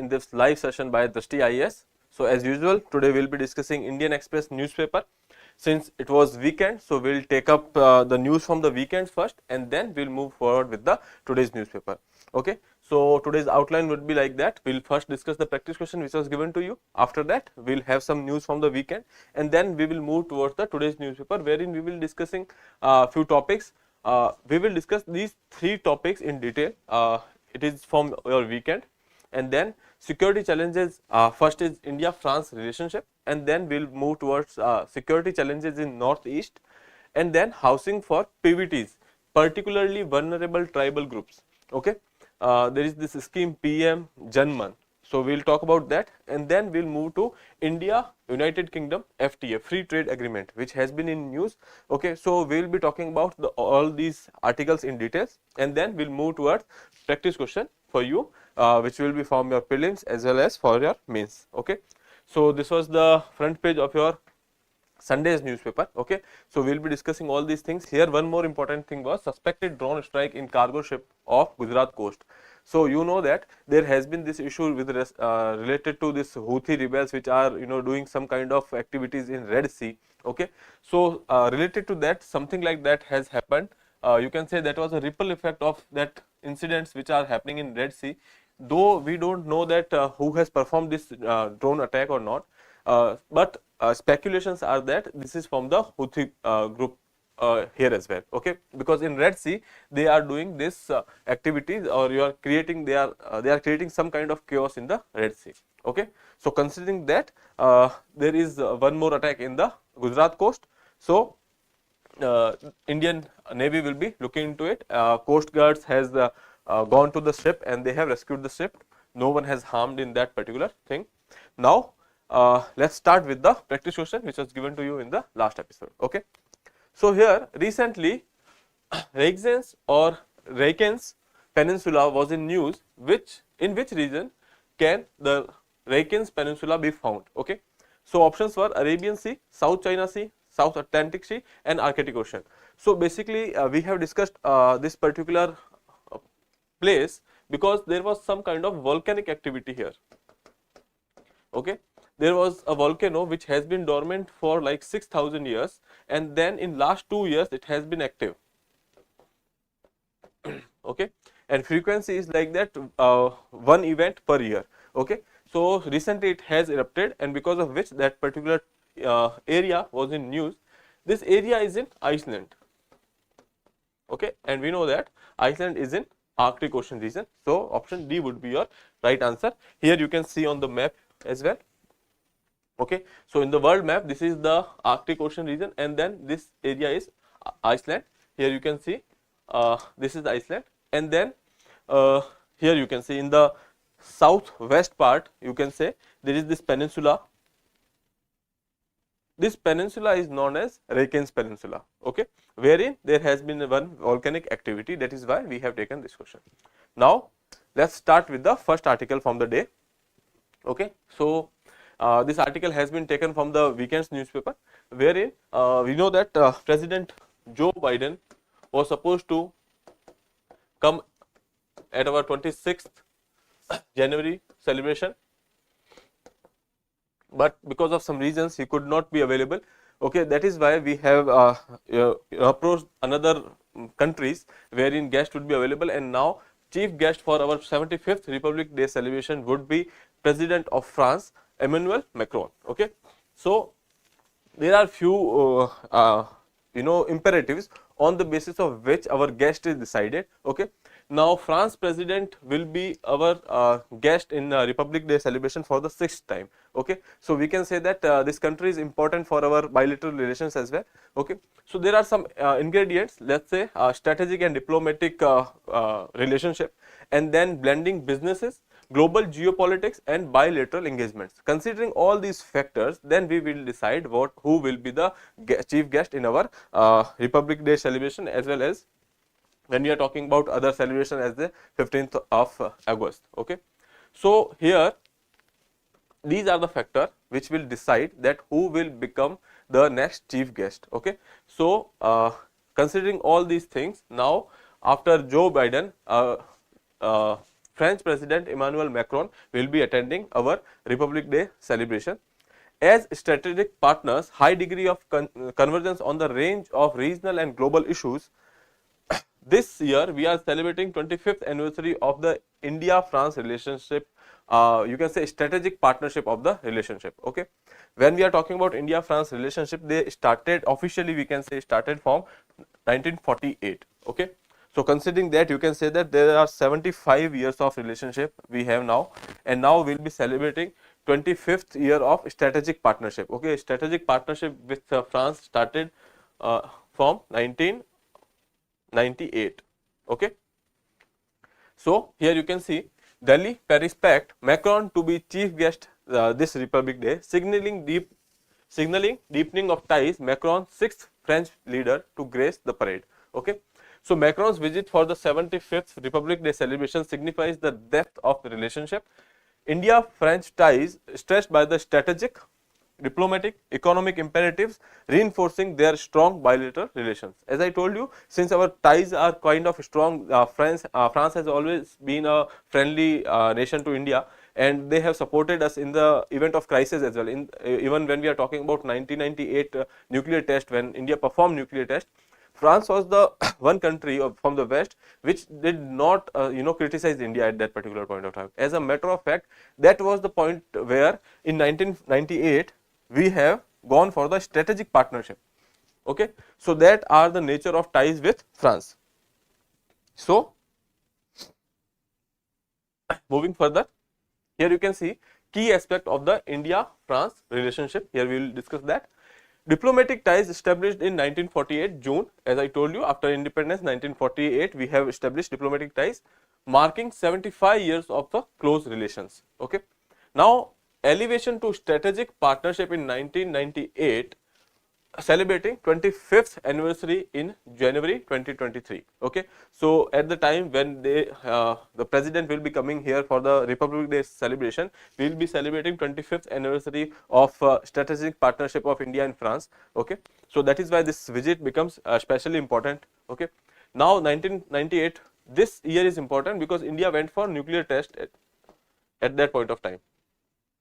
in this live session by Drishti IAS. So as usual, today we will be discussing Indian Express newspaper. Since it was weekend, so we will take up the news from the weekends first, and then we will move forward with the today's newspaper. Okay. So today's outline would be like that. We will first discuss the practice question which was given to you. After that, we will have some news from the weekend, and then we will move towards the today's newspaper, wherein we will discussing few topics. We will discuss these three topics in detail. It is from your weekend, and then security challenges. First is India-France relationship, and then we will move towards security challenges in Northeast, and then housing for PVTs, particularly vulnerable tribal groups. Okay, there is this scheme PM Janman. So we will talk about that, and then we will move to India United Kingdom FTA, free trade agreement, which has been in news. Okay, so we will be talking about all these articles in details, and then we will move towards practice question for you, which will be from your prelims as well as for your mains. Okay, so this was the front page of your Sunday's newspaper. Okay, so we will be discussing all these things. Here one more important thing was suspected drone strike in cargo ship of Gujarat coast. So you know that there has been this issue with related to this Houthi rebels, which are doing some kind of activities in Red Sea. Okay, so related to that, something like that has happened. You can say that was a ripple effect of that incidents which are happening in Red Sea. Though we don't know that who has performed this drone attack or not, but speculations are that this is from the Houthi group here as well. Okay, because in Red Sea they are doing this activities, or you are creating they are creating some kind of chaos in the Red Sea. Okay, so considering that there is one more attack in the Gujarat coast, so Indian Navy will be looking into it. Coast Guards has gone to the ship and they have rescued the ship. No one has harmed in that particular thing. Now let's start with the practice question which was given to you in the last episode. Okay, so here recently Reykjanes or Reykjanes Peninsula was in news. In which region can the Reykjanes Peninsula be found? Okay, so options were Arabian Sea, South China Sea, South Atlantic Sea, and Arctic Ocean. So basically we have discussed this particular place because there was some kind of volcanic activity here. Okay, there was a volcano which has been dormant for like 6,000 years, and then in last 2 years it has been active. Okay, and frequency is like that, one event per year. Okay, so recently it has erupted, and because of which that particular area was in news. This area is in Iceland. Okay, and we know that Iceland is in Arctic Ocean region. So option D would be your right answer. Here you can see on the map as well. Okay, so in the world map this is the Arctic Ocean region, and then this area is Iceland. Here you can see this is Iceland, and then here you can see in the southwest part you can say there is this peninsula. This peninsula is known as Reykjanes Peninsula. Okay, wherein there has been one volcanic activity. That is why we have taken this question. Now let's start with the first article from the day. Okay, so this article has been taken from the weekend's newspaper, wherein we know that President Joe Biden was supposed to come at our 26th January celebration, but because of some reasons he could not be available. Okay, that is why we have approached another countries wherein guest would be available, and now chief guest for our 75th Republic Day celebration would be President of France, Emmanuel Macron. Okay, so there are few imperatives on the basis of which our guest is decided. Okay, now France president will be our guest in Republic Day celebration for the 6th time. Okay, so we can say that this country is important for our bilateral relations as well. Okay, so there are some ingredients, let's say strategic and diplomatic relationship, and then blending businesses, global geopolitics, and bilateral engagements. Considering all these factors, then we will decide who will be the chief guest in our Republic Day celebration, as well as when we are talking about other celebration as the 15th of August. Okay, so here these are the factors which will decide that who will become the next chief guest. Okay, so considering all these things, now after Joe Biden, French President Emmanuel Macron will be attending our Republic Day celebration. As strategic partners, high degree of convergence on the range of regional and global issues. This year we are celebrating 25th anniversary of the India-France relationship. You can say strategic partnership of the relationship. Okay, when we are talking about India-France relationship, they started officially, we can say, started from 1948. Okay, so considering that, you can say that there are 75 years of relationship we have now, and now we'll be celebrating 25th year of strategic partnership. Okay, strategic partnership with France started from 1998. Okay, so here you can see Delhi Paris Pact, Macron to be chief guest this Republic Day, signaling deepening of ties. Macron, sixth French leader to grace the parade. Okay, so Macron's visit for the 75th Republic Day celebration signifies the depth of the relationship. India-French ties stressed by the strategic, diplomatic, economic imperatives, reinforcing their strong bilateral relations. As I told you, since our ties are kind of strong, France has always been a friendly nation to India, and they have supported us in the event of crisis as well. Even when we are talking about 1998 nuclear test, when India performed nuclear test, France was the one country from the West which did not criticize India at that particular point of time. As a matter of fact, that was the point where in 1998 we have gone for the strategic partnership. Okay, so that are the nature of ties with France. So moving further, here you can see key aspect of the India-France relationship. Here we will discuss that. Diplomatic ties established in 1948 June, as I told you, after independence 1948 we have established diplomatic ties, marking 75 years of the close relations. Okay, now elevation to strategic partnership in 1998, celebrating 25th anniversary in January 2023. Okay, so at the time when the president will be coming here for the Republic Day celebration, we will be celebrating 25th anniversary of strategic partnership of India and France. Okay, so that is why this visit becomes especially important. Okay, now 1998, this year is important because India went for nuclear test at that point of time.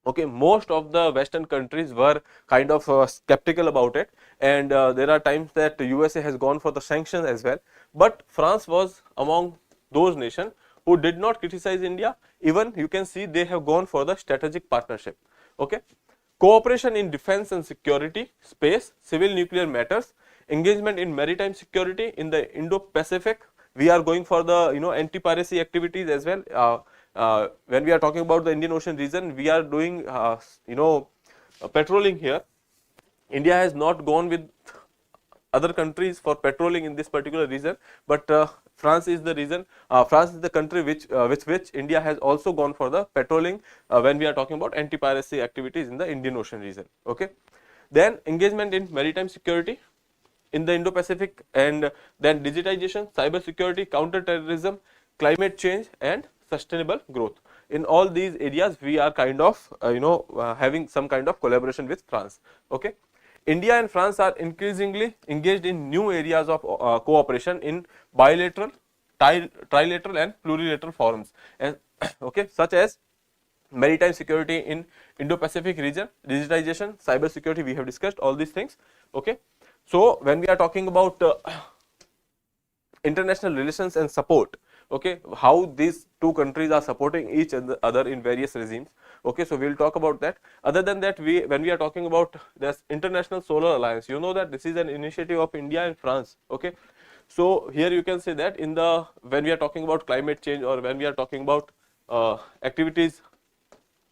Okay, most of the Western countries were kind of skeptical about it, and there are times that the USA has gone for the sanctions as well, but France was among those nations who did not criticize India. Even you can see they have gone for the strategic partnership. Okay, cooperation in defense and security, space, civil nuclear matters, engagement in maritime security in the Indo-Pacific. We are going for the anti-piracy activities as well. When we are talking about the Indian Ocean region, we are doing patrolling here. India has not gone with other countries for patrolling in this particular region, but France is the region. France is the country with which India has also gone for the patrolling when we are talking about anti-piracy activities in the Indian Ocean region. Okay, then engagement in maritime security in the Indo-Pacific, and then digitization, cyber security, counter-terrorism, climate change, and sustainable growth. In all these areas we are kind of having some kind of collaboration with France. Okay, India and France are increasingly engaged in new areas of cooperation in bilateral, trilateral and plurilateral forums, and okay, such as maritime security in Indo-Pacific region, digitization, cyber security, we have discussed all these things. Okay, so when we are talking about international relations and support, okay, how these two countries are supporting each other in various regimes. Okay, so we will talk about that. Other than that, when we are talking about this International Solar Alliance, you know that this is an initiative of India and France. Okay, so here you can say that when we are talking about climate change, or when we are talking about activities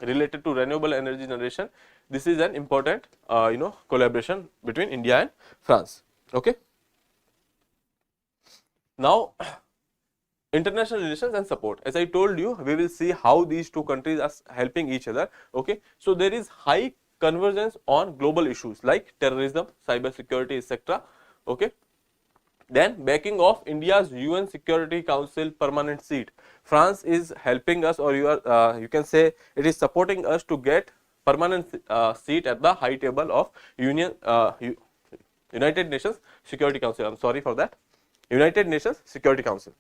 related to renewable energy generation, this is an important collaboration between India and France. Okay, now international relations and support. As I told you, we will see how these two countries are helping each other. Okay, so there is high convergence on global issues like terrorism, cyber security, etc. Okay, then backing of India's UN Security Council permanent seat. France is helping us, or you can say it is supporting us to get permanent seat at the high table of United Nations Security Council. I'm sorry for that. United Nations Security Council.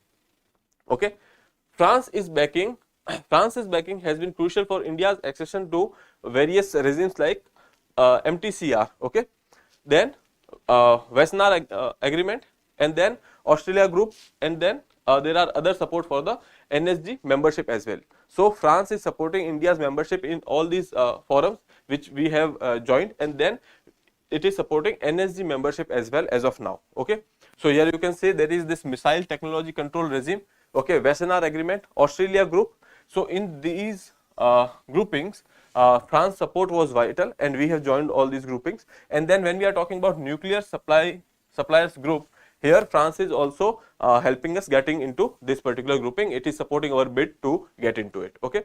Okay, France is backing France's backing has been crucial for India's accession to various regimes like MTCR, okay, then Wassenaar agreement, and then Australia group, and then there are other support for the NSG membership as well. So France is supporting India's membership in all these forums which we have joined, and then it is supporting NSG membership as well as of now. Okay, so here you can say there is this missile technology control regime, okay, Wassenaar agreement, Australia group. So in these groupings, France support was vital, and we have joined all these groupings. And then when we are talking about nuclear suppliers group, here France is also helping us getting into this particular grouping. It is supporting our bid to get into it. Okay.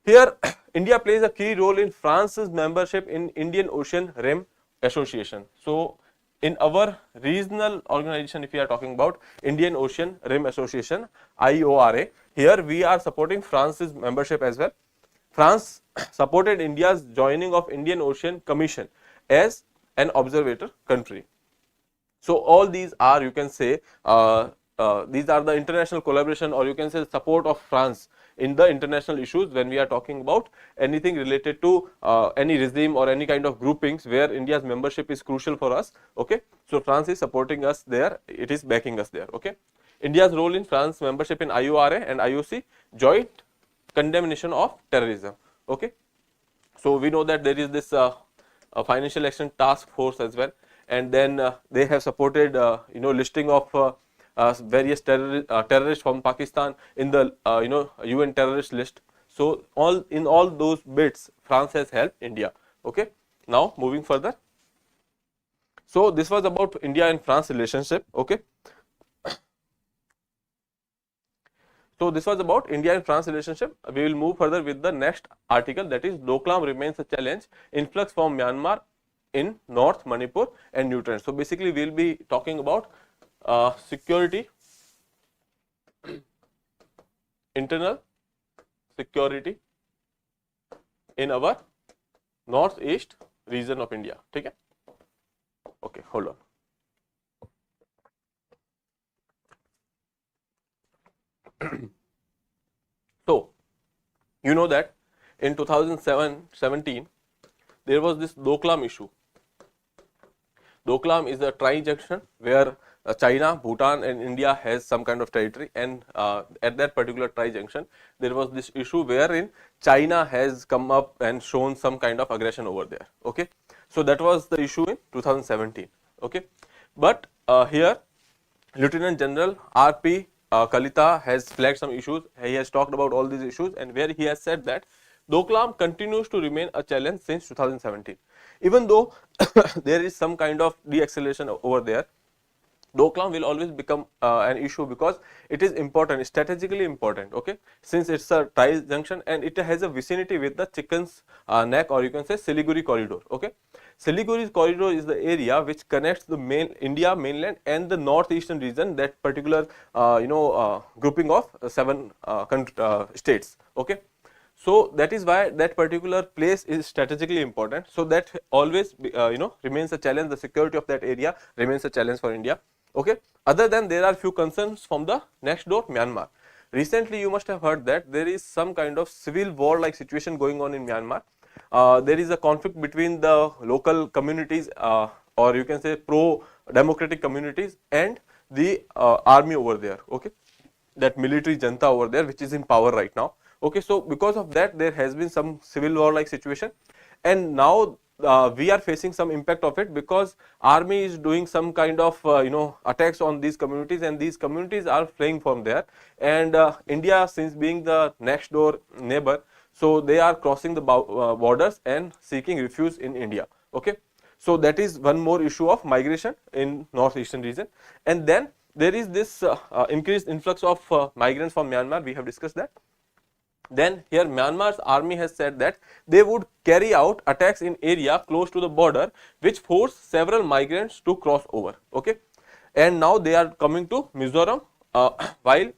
Here India plays a key role in France's membership in Indian Ocean Rim Association. So in our regional organization, if we are talking about Indian Ocean Rim Association, IORA, here we are supporting France's membership as well. France supported India's joining of Indian Ocean Commission as an observer country. So all these are, you can say, these are the international collaboration, or you can say support of France in the international issues when we are talking about anything related to any regime or any kind of groupings where India's membership is crucial for us. Okay, so France is supporting us there, it is backing us there. Okay, India's role in France membership in IORA and IOC, joint condemnation of terrorism. Okay, so we know that there is this financial action task force as well, and then they have supported listing of various terrorists from Pakistan in the UN terrorist list. So in all those bits France has helped India. Okay, now moving further. So this was about India and France relationship. Okay, so this was about India and France relationship. We will move further with the next article, that is Doklam remains a challenge, influx from Myanmar in North Manipur and nutrients. So basically we will be talking about security, internal security in our northeast region of India. Okay, okay, hold on. So you know that in 2017 there was this Doklam issue. Doklam is a tri-junction where China, Bhutan and India has some kind of territory, and at that particular tri-junction there was this issue wherein China has come up and shown some kind of aggression over there. Okay, so that was the issue in 2017. Okay, but here Lieutenant General R.P. Kalita has flagged some issues. He has talked about all these issues, and where he has said that Doklam continues to remain a challenge since 2017. Even though there is some kind of de-acceleration over there, Doklam will always become an issue because it is important, strategically important. Okay, since it's a tri-junction and it has a vicinity with the Chicken's Neck, or you can say Siliguri corridor. Okay, Siliguri corridor is the area which connects the India mainland and the northeastern region, that particular grouping of 7 states. Okay, so that is why that particular place is strategically important. So that always remains a challenge. The security of that area remains a challenge for India. Okay. Other than, there are few concerns from the next door, Myanmar. Recently you must have heard that there is some kind of civil war like situation going on in Myanmar. There is a conflict between the local communities, or you can say pro democratic communities, and the army over there. Okay, that military junta over there which is in power right now. Okay, so because of that there has been some civil war like situation, and now we are facing some impact of it because army is doing some kind of attacks on these communities, and these communities are fleeing from there, and India, since being the next door neighbor, so they are crossing the borders and seeking refuge in India. Okay, so that is one more issue of migration in northeastern region. And then there is this increased influx of migrants from Myanmar, we have discussed that. Then here Myanmar's army has said that they would carry out attacks in area close to the border which force several migrants to cross over. Okay, and now they are coming to Mizoram while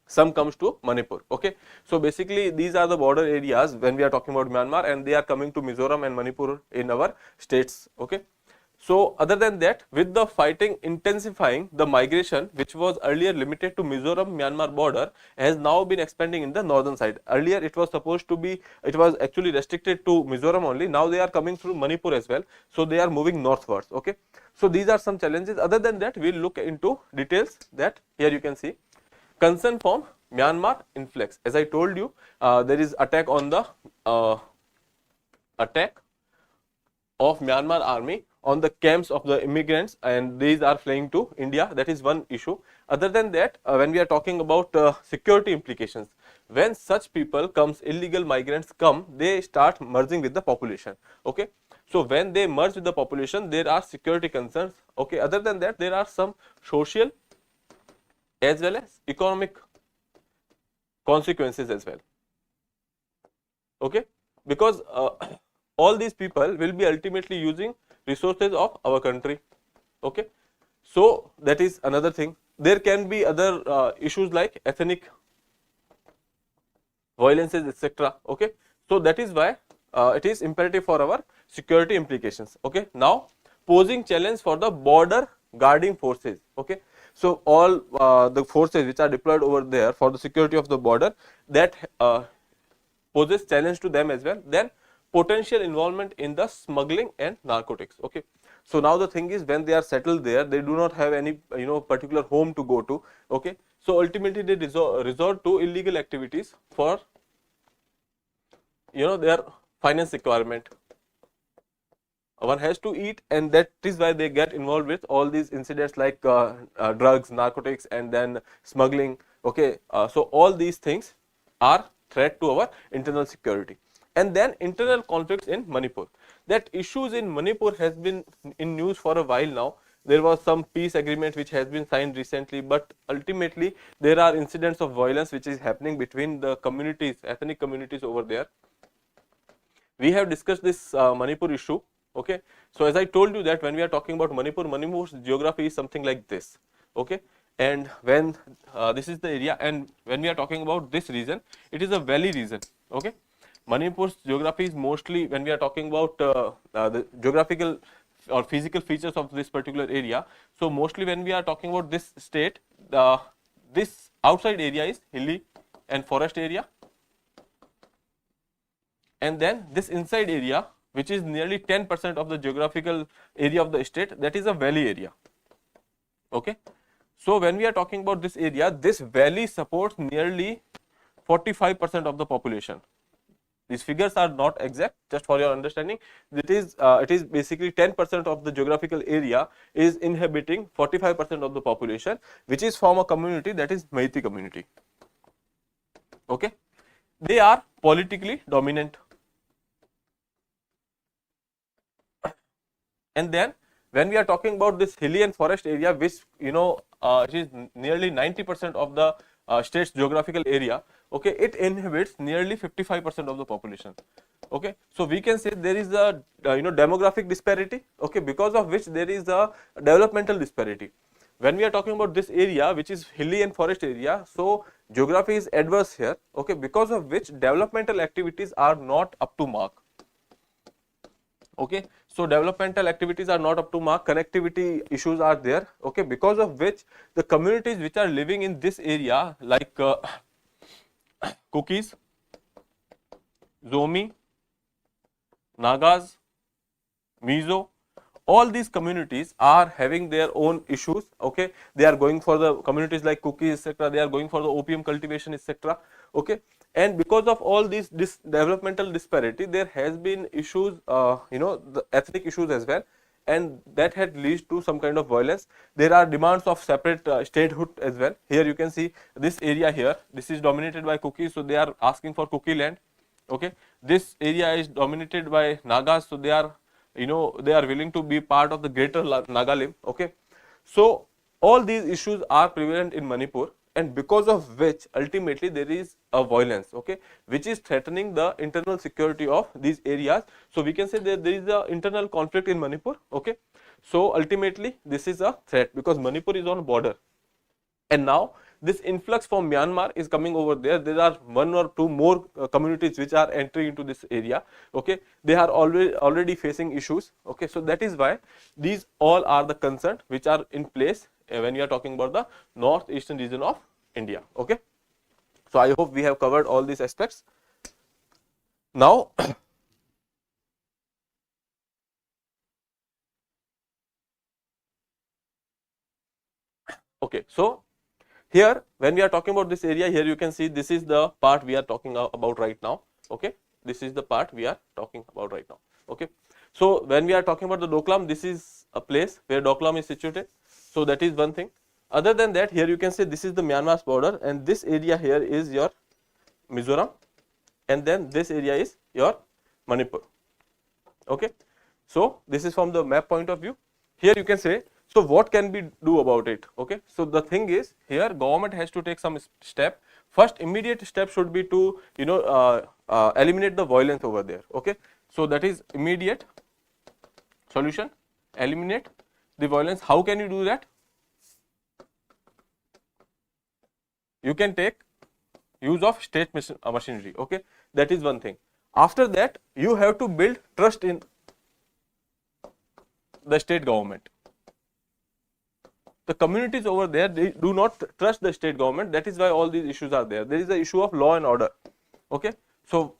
some comes to Manipur. Okay, so basically these are the border areas when we are talking about Myanmar, and they are coming to Mizoram and Manipur in our states. Okay, So other than that, with the fighting intensifying, the migration which was earlier limited to Mizoram Myanmar border has now been expanding in the northern side. Earlier it was supposed to be, it was actually restricted to Mizoram only. Now they are coming through Manipur as well. So they are moving northwards. Okay. So these are some challenges. Other than that, we will look into details that here you can see. Concern from Myanmar influx. As I told you, there is attack on the attack of Myanmar army on the camps of the immigrants, and these are fleeing to India. That is one issue. Other than that, when we are talking about security implications, when such people comes, illegal migrants come, they start merging with the population. Okay. So when they merge with the population, there are security concerns. Okay. Other than that, there are some social as well as economic consequences as well. Okay. Because all these people will be ultimately using resources of our country. Okay. So that is another thing. There can be other issues like ethnic violences, etc. Okay. So that is why it is imperative for our security implications. Okay. Now posing challenge for the border guarding forces. Okay. So all the forces which are deployed over there for the security of the border, that poses challenge to them as well. Then potential involvement in the smuggling and narcotics. Okay. So now the thing is, when they are settled there, they do not have any particular home to go to. Okay. So ultimately they resort to illegal activities for their finance requirement. One has to eat, and that is why they get involved with all these incidents like drugs, narcotics, and then smuggling. Okay. So all these things are threat to our internal security. And then internal conflicts in Manipur. That issues in Manipur has been in news for a while now. There was some peace agreement which has been signed recently, but ultimately there are incidents of violence which is happening between the communities, ethnic communities over there. We have discussed this Manipur issue. Okay. So as I told you that when we are talking about Manipur, Manipur's geography is something like this. Okay. And when this is the area, and when we are talking about this region, it is a valley region. Okay. Manipur's geography is mostly, when we are talking about the geographical or physical features of this particular area. So mostly when we are talking about this state, this outside area is hilly and forest area, and then this inside area, which is nearly 10% of the geographical area of the state, that is a valley area. Okay. So when we are talking about this area, this valley supports nearly 45% of the population. These figures are not exact, just for your understanding. It is basically 10% of the geographical area is inhabiting 45% of the population, which is from a community that is Meitei community. Okay. They are politically dominant. And then when we are talking about this hilly and forest area, which it is nearly 90% of the state's geographical area. Okay, it inhabits nearly 55% of the population. Okay, so we can say there is a demographic disparity. Okay, because of which there is a developmental disparity. When we are talking about this area, which is hilly and forest area, so geography is adverse here. Okay, because of which developmental activities are not up to mark. Okay, so developmental activities are not up to mark, connectivity issues are there. Okay, because of which the communities which are living in this area, like Kukis, Zomi, Nagas, Mizo, all these communities are having their own issues. Okay, they are going for the communities like Kukis, etc. They are going for the opium cultivation, etc. Okay, and because of all this developmental disparity, there has been issues, the ethnic issues as well, and that had led to some kind of violence. There are demands of separate statehood as well. Here you can see this area here. This is dominated by Kukis, so they are asking for Kuki land. Okay, this area is dominated by Nagas, so they are they are willing to be part of the greater Nagalim. Okay, so all these issues are prevalent in Manipur, and because of which ultimately there is a violence, okay, which is threatening the internal security of these areas. So we can say that there is a internal conflict in Manipur. Okay, so ultimately this is a threat because Manipur is on border, and now this influx from Myanmar is coming over there. There are one or two more communities which are entering into this area. Okay, they are already facing issues. Okay, so that is why these all are the concerns which are in place when we are talking about the northeastern region of India. Okay, so I hope we have covered all these aspects. Now, okay, so here when we are talking about this area, here you can see this is the part we are talking about right now. Okay, this is the part we are talking about right now. Okay, so when we are talking about the Doklam, this is a place where Doklam is situated. So that is one thing. Other than that, here you can see this is the Myanmar's border, and this area here is your Mizoram, and then this area is your Manipur. Okay, so this is from the map point of view. Here you can say, so what can we do about it? Okay, so the thing is, here government has to take some step. First immediate step should be to eliminate the violence over there. Okay, so that is immediate solution, eliminate the violence. How can you do that? You can take use of state machinery. Okay, that is one thing. After that, you have to build trust in the state government. The communities over there, they do not trust the state government. That is why all these issues are there. There is the issue of law and order. Okay, so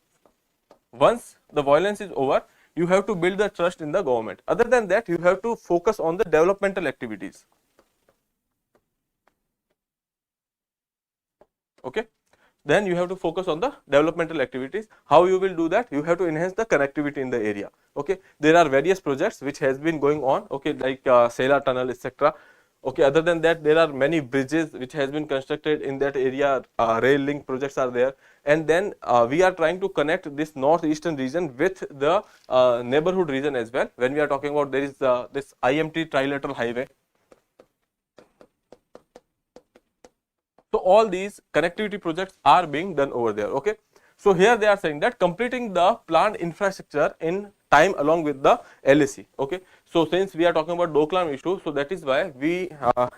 once the violence is over, you have to build the trust in the government. Other than that, you have to focus on the developmental activities. Okay, then you have to focus on the developmental activities. How you will do that? You have to enhance the connectivity in the area. Okay, there are various projects which has been going on. Okay, like Sela tunnel, etc. Okay, other than that, there are many bridges which has been constructed in that area. Rail link projects are there, and then we are trying to connect this northeastern region with the neighborhood region as well. When we are talking about, there is this IMT trilateral highway. So all these connectivity projects are being done over there. Okay, so here they are saying that completing the planned infrastructure in time along with the LAC. Okay, so since we are talking about Doklam issue, so that is why we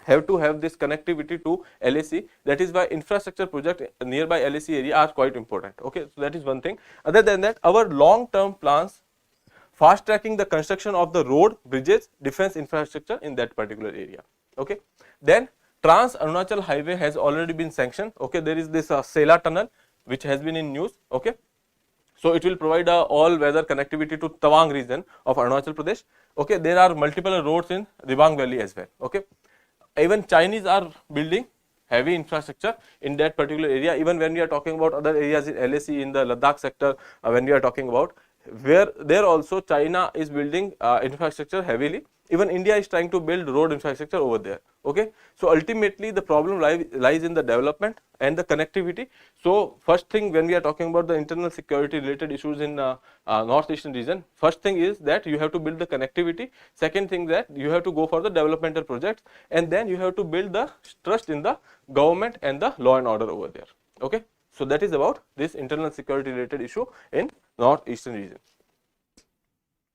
have to have this connectivity to LAC. That is why infrastructure project nearby LAC area are quite important. Okay, so that is one thing. Other than that, our long term plans fast tracking the construction of the road, bridges, defense infrastructure in that particular area. Okay, then Trans Arunachal Highway has already been sanctioned. Okay, there is this Sela tunnel which has been in news. Okay, so it will provide a all-weather connectivity to Tawang region of Arunachal Pradesh. Okay, there are multiple roads in Dibang Valley as well. Okay, even Chinese are building heavy infrastructure in that particular area. Even when we are talking about other areas in LAC, in the Ladakh sector, when we are talking about, where there also China is building infrastructure heavily. Even India is trying to build road infrastructure over there. Okay, so ultimately the problem lies in the development and the connectivity. So first thing, when we are talking about the internal security related issues in northeastern region, first thing is that you have to build the connectivity. Second thing, that you have to go for the developmental projects, and then you have to build the trust in the government and the law and order over there. Okay, so that is about this internal security related issue in northeastern region.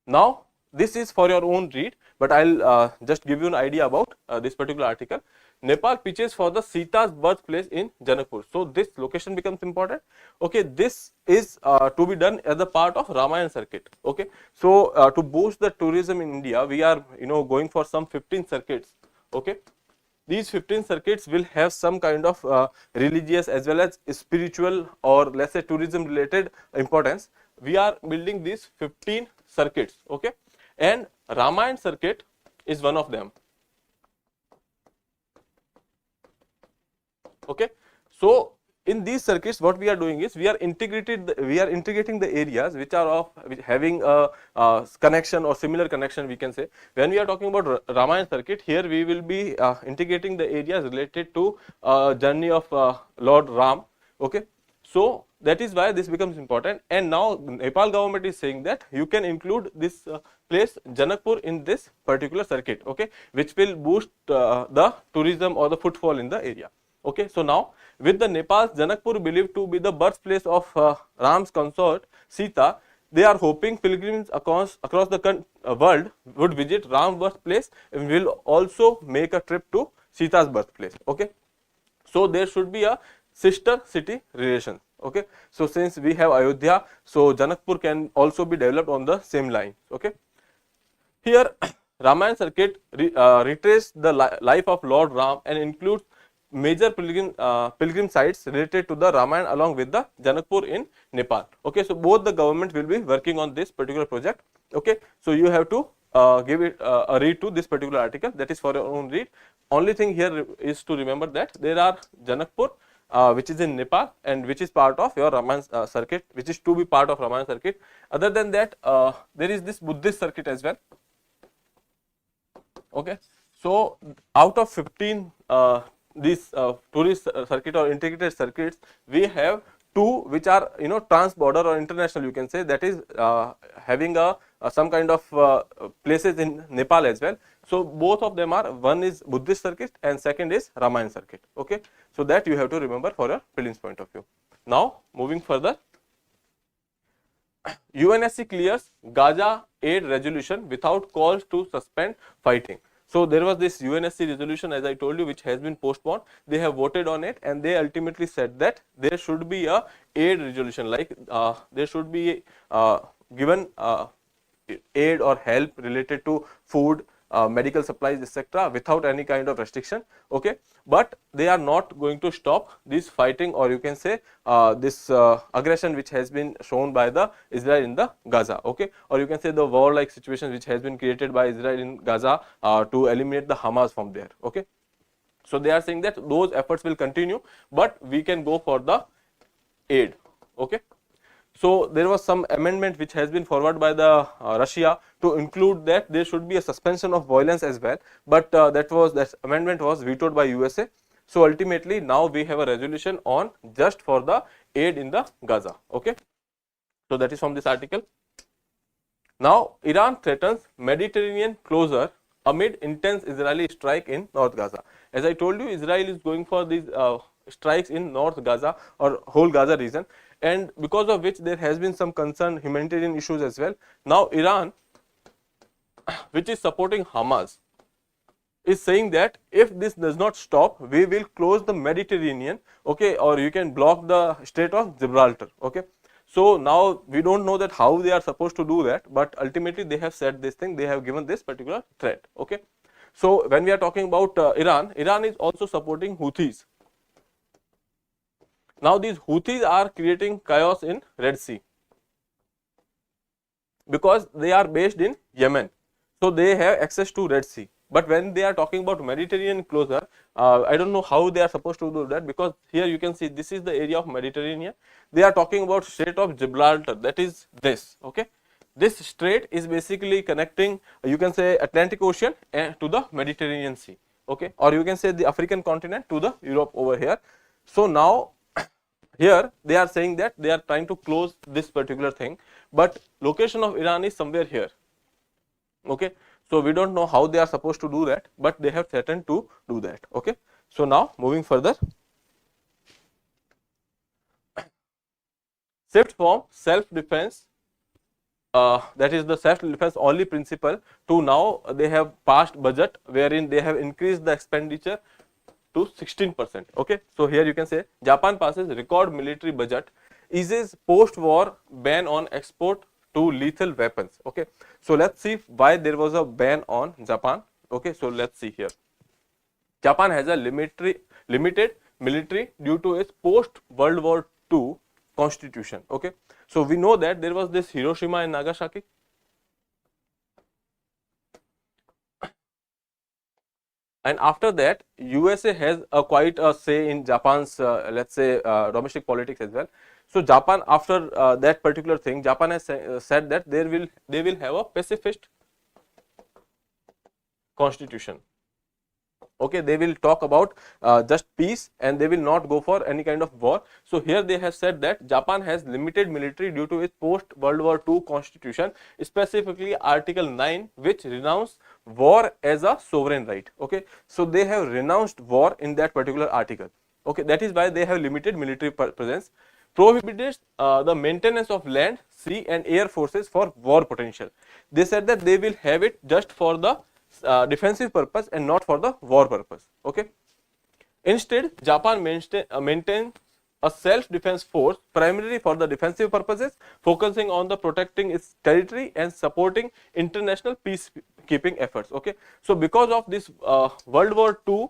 Now this is for your own read, but I'll just give you an idea about this particular article. Nepal pitches for the Sita's birthplace in Janakpur. So this location becomes important. Okay, this is to be done as a part of Ramayana circuit. Okay, so to boost the tourism in India, we are going for some 15 circuits. Okay, these 15 circuits will have some kind of religious as well as spiritual, or let's say tourism related importance. We are building these 15 circuits. Okay, and Ramayana circuit is one of them. Okay, so in these circuits, what we are doing is we are integrating the areas which are having a connection or similar connection, we can say. When we are talking about Ramayana circuit, here we will be integrating the areas related to journey of Lord Ram. Okay, so that is why this becomes important, and now Nepal government is saying that you can include this place Janakpur in this particular circuit. Okay, which will boost the tourism or the footfall in the area. Okay, so now with the Nepal's Janakpur believed to be the birthplace of Ram's consort Sita, they are hoping pilgrims across the world would visit Ram's birthplace and will also make a trip to Sita's birthplace. Okay, So there should be a sister city relation. Okay, so since we have Ayodhya, so Janakpur can also be developed on the same line. Okay, here Ramayana circuit retraces the life of Lord Ram and includes major pilgrim sites related to the Ramayana along with the Janakpur in Nepal. Okay, so both the government will be working on this particular project. Okay, so you have to give it a read to this particular article, that is for your own read. Only thing here is to remember that there are Janakpur which is in Nepal and which is part of your Ramayana circuit, which is to be part of Ramayana circuit. Other than that, there is this Buddhist circuit as well. Okay, so out of 15 these tourist circuit or integrated circuits, we have two which are trans-border or international, you can say, that is having some kind of places in Nepal as well. So both of them are, one is Buddhist circuit and second is Ramayana circuit. Okay, so that you have to remember for your prelims point of view. Now moving further, UNSC clears Gaza aid resolution without calls to suspend fighting. So there was this UNSC resolution, as I told you, which has been postponed. They have voted on it and they ultimately said that there should be a aid resolution, like there should be given aid or help related to food, medical supplies, etc., without any kind of restriction. Okay, but they are not going to stop this fighting, or you can say this aggression which has been shown by the Israel in the Gaza. Okay, or you can say the war-like situation which has been created by Israel in Gaza to eliminate the Hamas from there. Okay, so they are saying that those efforts will continue, but we can go for the aid. Okay. So there was some amendment which has been forwarded by the Russia to include that there should be a suspension of violence as well, but that amendment was vetoed by USA. So ultimately now we have a resolution on just for the aid in the Gaza. Okay, so that is from this article. Now Iran threatens Mediterranean closure amid intense Israeli strike in North Gaza. As I told you, Israel is going for these strikes in North Gaza or whole Gaza region, and because of which there has been some concern, humanitarian issues as well. Now Iran, which is supporting Hamas, is saying that if this does not stop, we will close the Mediterranean, okay, or you can block the Strait of Gibraltar. Okay, so now we don't know that how they are supposed to do that, but ultimately they have said this thing, they have given this particular threat. Okay, so when we are talking about Iran is also supporting Houthis. Now these Houthis are creating chaos in Red Sea because they are based in Yemen, so they have access to Red Sea. But when they are talking about Mediterranean closure, I don't know how they are supposed to do that, because here you can see this is the area of Mediterranean. They are talking about Strait of Gibraltar, that is this. Okay, this strait is basically connecting, you can say, Atlantic Ocean to the Mediterranean Sea. Okay, or you can say the African continent to the Europe over here. So now here they are saying that they are trying to close this particular thing, but location of Iran is somewhere here. Okay, so we don't know how they are supposed to do that, but they have threatened to do that. Okay, so now moving further, shift from self-defense, that is the self-defense only principle, to now they have passed budget wherein they have increased the expenditure to 16%. Okay, so here you can say Japan passes record military budget, eases post-war ban on export to lethal weapons. Okay, so let's see why there was a ban on Japan. Okay, so let's see here. Japan has a limited military due to its post-World War II constitution. Okay, so we know that there was this Hiroshima and Nagasaki. And after that, USA has quite a say in Japan's, let's say, domestic politics as well. So Japan, after that particular thing, Japan has said that they will have a pacifist constitution. Okay, they will talk about just peace and they will not go for any kind of war. So here they have said that Japan has limited military due to its post World War II constitution, specifically Article 9, which renounced war as a sovereign right. Okay, so they have renounced war in that particular article. Okay, that is why they have limited military presence. Prohibited the maintenance of land, sea and air forces for war potential. They said that they will have it just for the defensive purpose and not for the war purpose. Okay, Instead, Japan maintains a self-defense force primarily for the defensive purposes, focusing on the protecting its territory and supporting international peacekeeping efforts. Okay, so because of this World War II,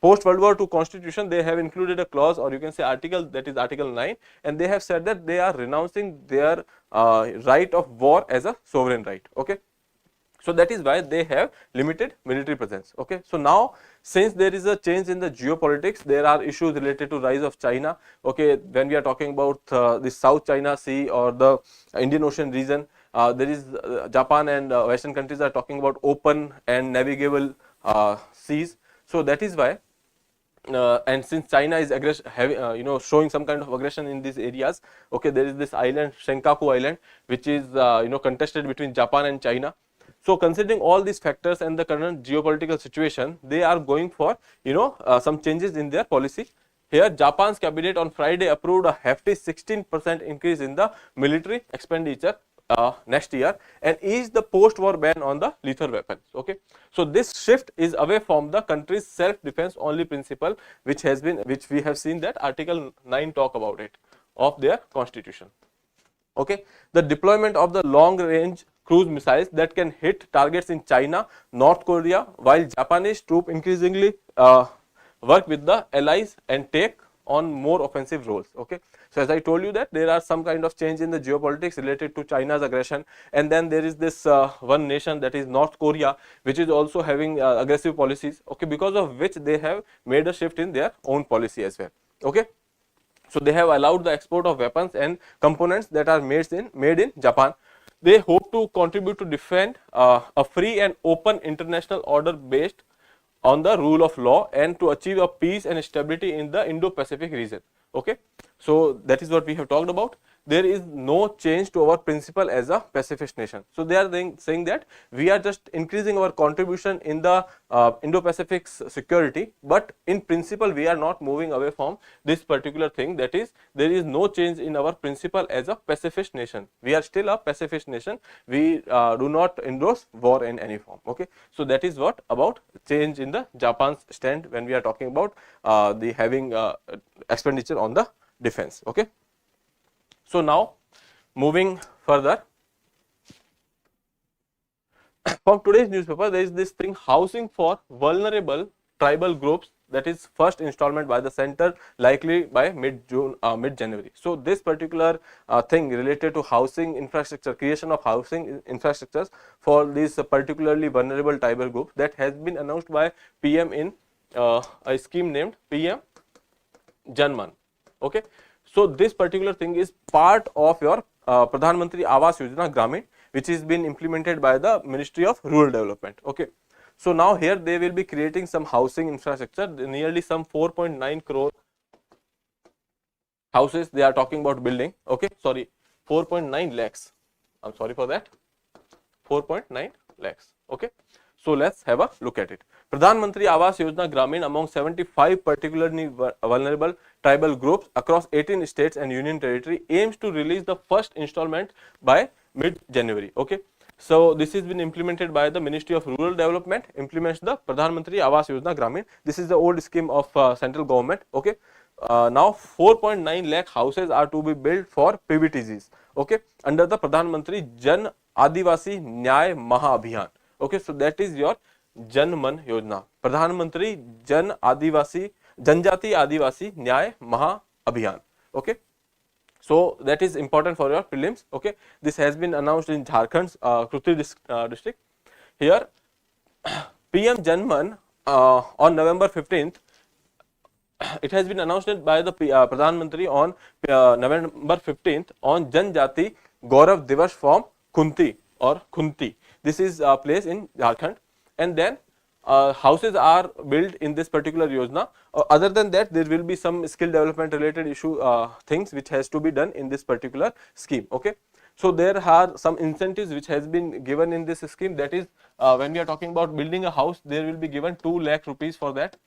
post World War II constitution, they have included a clause, or you can say article, that is Article 9, and they have said that they are renouncing their right of war as a sovereign right. Okay. So that is why they have limited military presence. Okay. So now, since there is a change in the geopolitics, there are issues related to rise of China. Okay. When we are talking about the South China Sea or the Indian Ocean region, there is Japan and Western countries are talking about open and navigable seas. So that is why, and since China is showing some kind of aggression in these areas, okay, there is this island, Senkaku Island, which is contested between Japan and China. So considering all these factors and the current geopolitical situation, they are going for some changes in their policy. Here, Japan's cabinet on Friday approved a hefty 16% increase in the military expenditure next year and ease the post-war ban on the lethal weapons. Okay, so this shift is away from the country's self-defense only principle, which we have seen that Article 9 talk about it of their constitution. Okay, the deployment of the long-range cruise missiles that can hit targets in China, North Korea, while Japanese troops increasingly work with the allies and take on more offensive roles. Okay, so as I told you that there are some kind of change in the geopolitics related to China's aggression, and then there is this one nation, that is North Korea, which is also having aggressive policies. Okay, because of which they have made a shift in their own policy as well. Okay. So they have allowed the export of weapons and components that are made in Japan. They hope to contribute to defend a free and open international order based on the rule of law and to achieve a peace and stability in the Indo-Pacific region. Okay, so that is what we have talked about. There is no change to our principle as a pacifist nation. So they are saying that we are just increasing our contribution in the Indo-Pacific security, but in principle we are not moving away from this particular thing. That is, there is no change in our principle as a pacifist nation. We are still a pacifist nation. We do not endorse war in any form. Okay, so that is what about change in the Japan's stand when we are talking about the having expenditure on the defense. Okay. So now, moving further, from today's newspaper, there is this thing, housing for vulnerable tribal groups, that is first installment by the center, likely by mid-June, mid-January. So this particular thing related to housing infrastructure, creation of housing infrastructures for these particularly vulnerable tribal groups, that has been announced by PM in a scheme named PM Janman. Okay. So this particular thing is part of your Pradhan Mantri Awas Yojana Gramin, which is been implemented by the Ministry of Rural Development. Okay. So now here they will be creating some housing infrastructure, nearly some 4.9 crore houses they are talking about building. Okay, sorry, 4.9 lakhs. I'm sorry for that. 4.9 lakhs. Okay. So let's have a look at it. Pradhan Mantri Awas Yojana Gramin among 75 particularly vulnerable tribal groups across 18 states and union territory aims to release the first installment by mid-January. Okay. So this has been implemented by the Ministry of Rural Development, implements the Pradhan Mantri Awas Yojana Gramin. This is the old scheme of central government. Okay. Now 4.9 lakh houses are to be built for PBTGs. Okay, under the Pradhan Mantri Jan Adivasi Nyay Maha Abhiyan. Okay, so that is your Janman Yojana, Pradhan Mantri Jan Adivasi Janjati Adivasi Nyay Maha Abhiyan. Okay, so that is important for your prelims. Okay, this has been announced in Jharkhand's Kruti district. Here, PM Janman on November 15th. It has been announced by the Pradhan Mantri on November 15th on Janjati Gaurav Divas from Kunti or Khunti. This is a place in Jharkhand, and then houses are built in this particular Yojana. Other than that, there will be some skill development related issue things which has to be done in this particular scheme. Okay. So there are some incentives which has been given in this scheme. That is, when we are talking about building a house, there will be given 2 lakh rupees for that.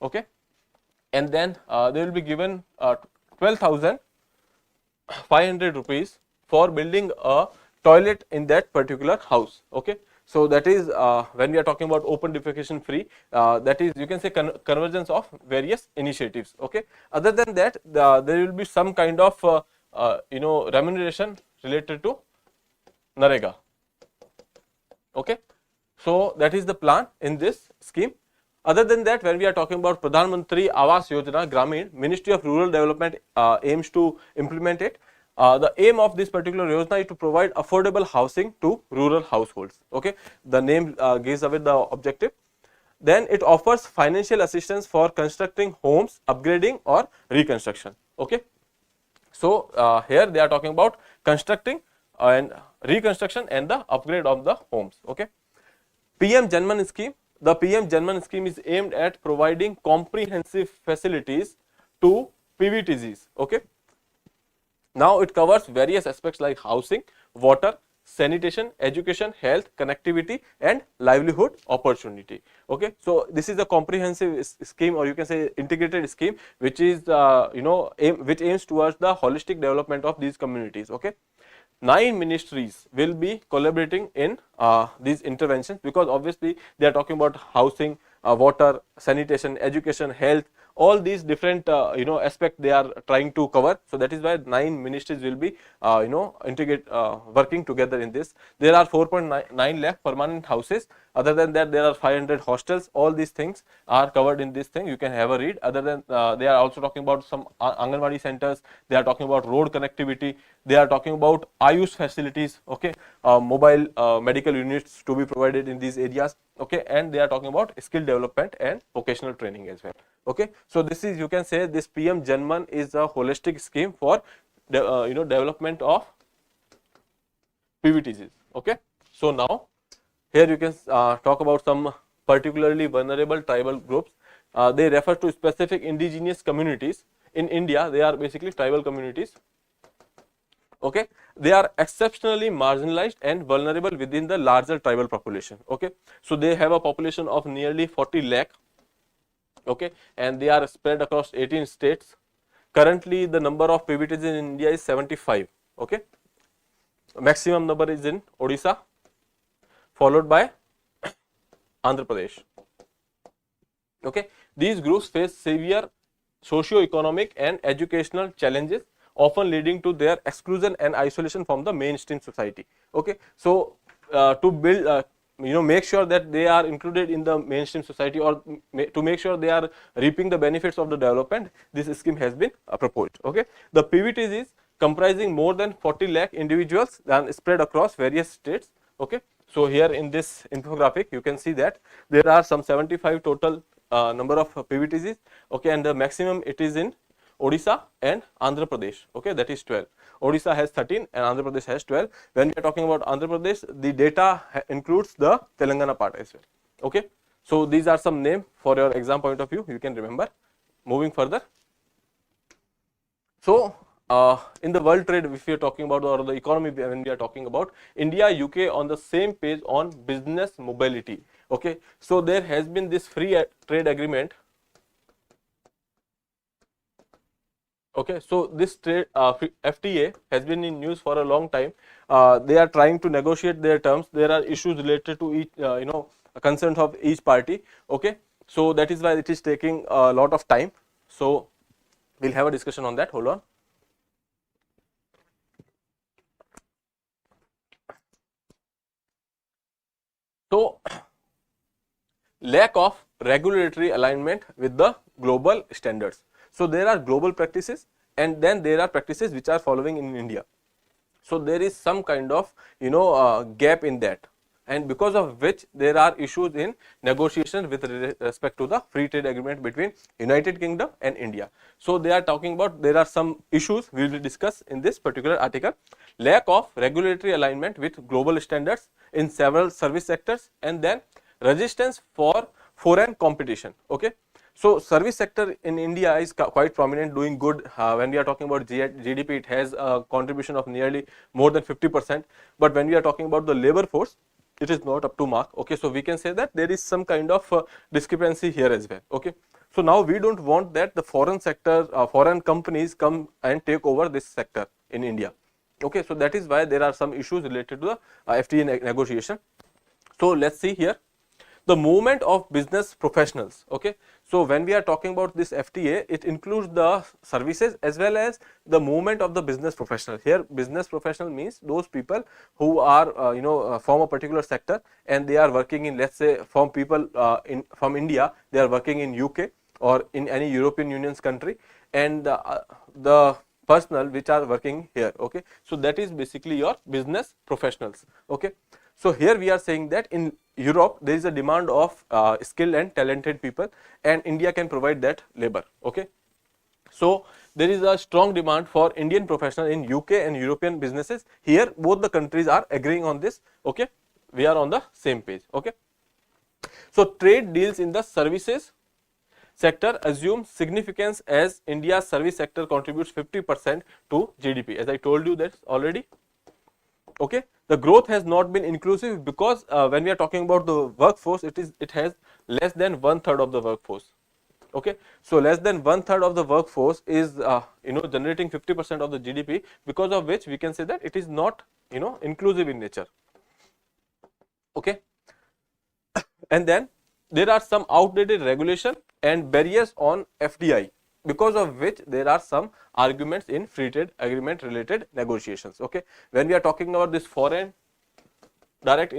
Okay. And then they will be given 12,500 rupees for building a toilet in that particular house. Okay. So that is when we are talking about open defecation free, that is you can say convergence of various initiatives. Okay. Other than that, there will be some kind of remuneration related to Narega. Okay. So that is the plan in this scheme. Other than that, when we are talking about Pradhan Mantri Awas Yojana Gramin, Ministry of Rural Development aims to implement it. The aim of this particular Yojana is to provide affordable housing to rural households. Okay, the name gives away the objective. Then it offers financial assistance for constructing homes, upgrading or reconstruction. Okay, so here they are talking about constructing and reconstruction and the upgrade of the homes. Okay. PM Janman scheme. The PM Janman scheme is aimed at providing comprehensive facilities to PVTGs. Okay. Now it covers various aspects like housing, water, sanitation, education, health, connectivity, and livelihood opportunity. Okay. So this is a comprehensive scheme, or you can say integrated scheme, which is which aims towards the holistic development of these communities. Okay. 9 ministries will be collaborating in these interventions, because obviously they are talking about housing, water, sanitation, education, health, all these different aspects they are trying to cover. So that is why 9 ministries will be integrate working together in this. There are 4.9 lakh permanent houses. Other than that, there are 500 hostels. All these things are covered in this thing. You can have a read. Other than they are also talking about some Anganwadi centers. They are talking about road connectivity. They are talking about Ayush facilities. Okay, mobile medical units to be provided in these areas. Okay, and they are talking about skill development and vocational training as well. Okay, so this is, you can say, this PM Janman is a holistic scheme for development of PVTGs. Okay, so now here you can talk about some particularly vulnerable tribal groups. They refer to specific indigenous communities in India. They are basically tribal communities. Okay, they are exceptionally marginalized and vulnerable within the larger tribal population. Okay, so they have a population of nearly 40 lakh. Okay, and they are spread across 18 states. Currently, the number of PVTs in India is 75. Okay, maximum number is in Odisha, followed by Andhra Pradesh. Okay, these groups face severe socio-economic and educational challenges, often leading to their exclusion and isolation from the mainstream society. Okay, so to build make sure that they are included in the mainstream society, or to make sure they are reaping the benefits of the development, this scheme has been proposed. Okay, the PVTs is comprising more than 40 lakh individuals and spread across various states. Okay, so here in this infographic you can see that there are some 75 total number of PVTs. Okay, and the maximum it is in Odisha and Andhra Pradesh. Okay, that is 12. Odisha has 13 and Andhra Pradesh has 12. When we are talking about Andhra Pradesh, the data includes the Telangana part as well. Okay, so these are some names for your exam point of view, you can remember. Moving further, so in the world trade, if we are talking about, or the economy, when we are talking about, India, UK on the same page on business mobility. Okay, so there has been this free trade agreement. Okay, so this trade FTA has been in news for a long time. They are trying to negotiate their terms. There are issues related to each concerns of each party. Okay, so that is why it is taking a lot of time. So we'll have a discussion on that. Hold on. So lack of regulatory alignment with the global standards. So there are global practices, and then there are practices which are following in India. So there is some kind of gap in that, and because of which there are issues in negotiation with respect to the free trade agreement between United Kingdom and India. So they are talking about, there are some issues we will discuss in this particular article. Lack of regulatory alignment with global standards in several service sectors, and then resistance for foreign competition. Okay, so service sector in India is quite prominent, doing good. When we are talking about GDP, it has a contribution of nearly more than 50%. But when we are talking about the labor force, it is not up to mark. Okay, so we can say that there is some kind of discrepancy here as well. Okay, so now we don't want that the foreign sector, foreign companies come and take over this sector in India. Okay, so that is why there are some issues related to the FTA negotiation. So let's see here the movement of business professionals. Okay, so when we are talking about this FTA, it includes the services as well as the movement of the business professional. Here business professional means those people who are from a particular sector, and they are working in, let's say, from people from India, they are working in UK or in any European Union's country, and the personnel which are working here. Okay, so that is basically your business professionals. Okay, so here we are saying that in Europe there is a demand of skilled and talented people, and India can provide that labor. Okay, so there is a strong demand for Indian professionals in UK and European businesses. Here both the countries are agreeing on this. Okay, we are on the same page. Okay, so trade deals in the services sector assume significance as India's service sector contributes 50% to GDP, as I told you that already. Okay, the growth has not been inclusive because when we are talking about the workforce, it has less than 1/3 of the workforce. Okay, so less than 1/3 of the workforce is generating 50% of the GDP, because of which we can say that it is not inclusive in nature. Okay, and then there are some outdated regulation and barriers on FDI, because of which there are some arguments in free trade agreement related negotiations. Okay, when we are talking about this foreign direct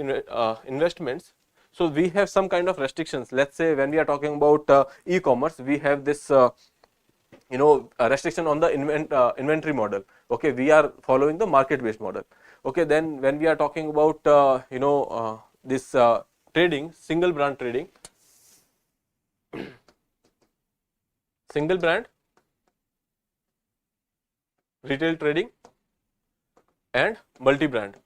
investments, so we have some kind of restrictions. Let's say when we are talking about e-commerce, we have this restriction on the inventory model. Okay, we are following the market based model. Okay, then when we are talking about this trading, single brand trading, single brand retail trading and multi brand.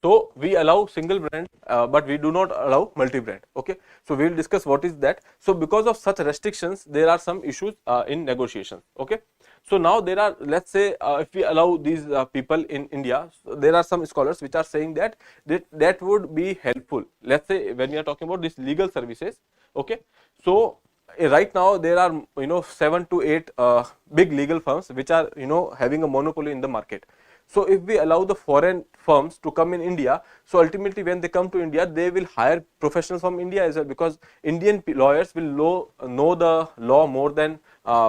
So we allow single brand, but we do not allow multi brand. Okay, so we will discuss what is that. So because of such restrictions, there are some issues in negotiations. Okay, so now there are, let's say if we allow these people in India, so there are some scholars which are saying that that would be helpful. Let's say when we are talking about these legal services. Okay, so right now there are 7 to 8 big legal firms which are having a monopoly in the market. So if we allow the foreign firms to come in India, so ultimately when they come to India, they will hire professionals from India as well, because Indian lawyers will know the law more than